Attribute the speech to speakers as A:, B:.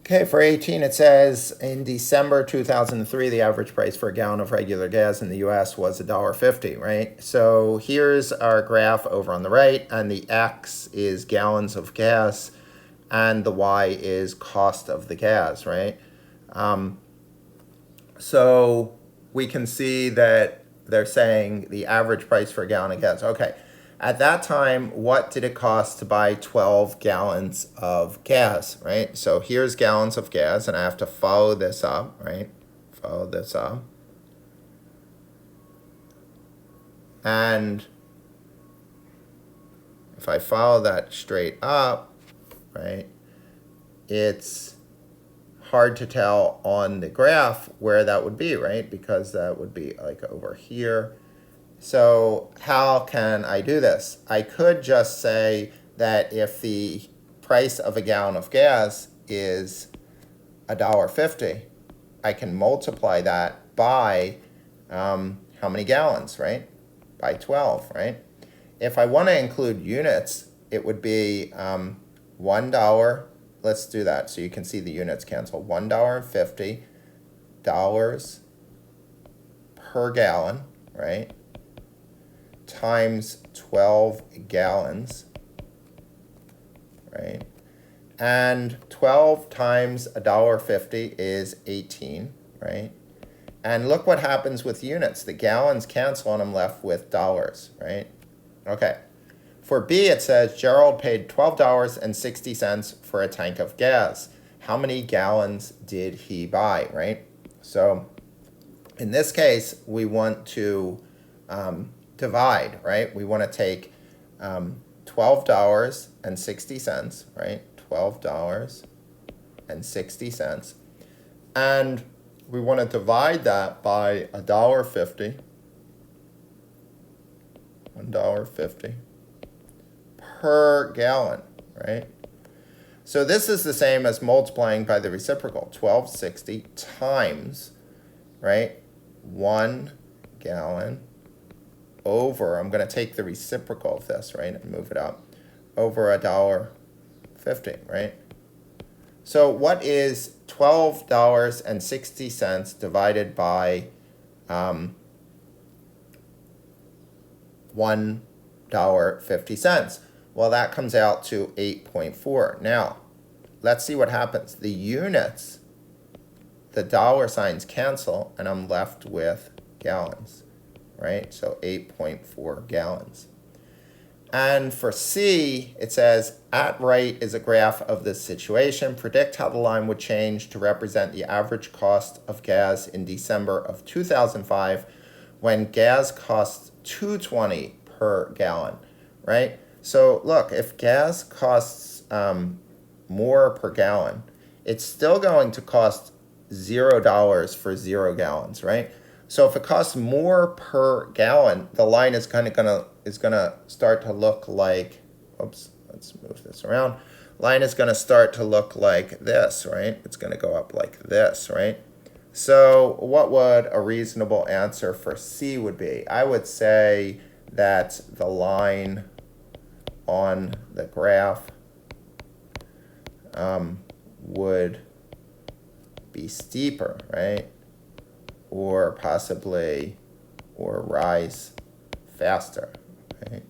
A: Okay, for 18, it says in December 2003, the average price for a gallon of regular gas in the US was $1.50, right? So here's our graph over on the right, and the X is gallons of gas, and the Y is cost of the gas, right? So we can see that they're saying the average price for a gallon of gas. Okay, at that time, what did it cost to buy 12 gallons of gas, right? So here's gallons of gas, and I have to follow this up, right? Follow this up. And if I follow that straight up, right, it's hard to tell on the graph where that would be, right? Because that would be like over here. So how can I do this? I could just say that if the price of a gallon of gas is $1.50, I can multiply that by how many gallons, right? By 12, right? If I want to include units, it would be $1. Let's do that so you can see the units cancel. $1.50 per gallon, right? Times 12 gallons, right? And 12 times $1.50 is 18, right? And look what happens with units. The gallons cancel and I'm left with dollars, right? Okay. For B, it says Gerald paid $12.60 for a tank of gas. How many gallons did he buy, right? So in this case, we want to divide, right? We want to take $12.60, right? $12.60. And we want to divide that by $1.50. $1.50 per gallon, right? So this is the same as multiplying by the reciprocal. 1260 times, right, 1 gallon over, I'm going to take the reciprocal of this, right, and move it up, over $1.50, right? So what is $12.60 divided by $1.50? Well, that comes out to 8.4. Now, let's see what happens. The units, the dollar signs cancel, and I'm left with gallons, right? So 8.4 gallons. And for C, it says, at right is a graph of this situation. Predict how the line would change to represent the average cost of gas in December of 2005 when gas costs $2.20 per gallon, right? So look, if gas costs more per gallon, it's still going to cost $0 for 0 gallons, right? So if it costs more per gallon, the line is gonna start to look like, oops, let's move this around. Line is gonna start to look like this, right? It's gonna go up like this, right? So what would a reasonable answer for C would be? I would say that the line on the graph would be steeper, right? Or possibly, or rise faster, right?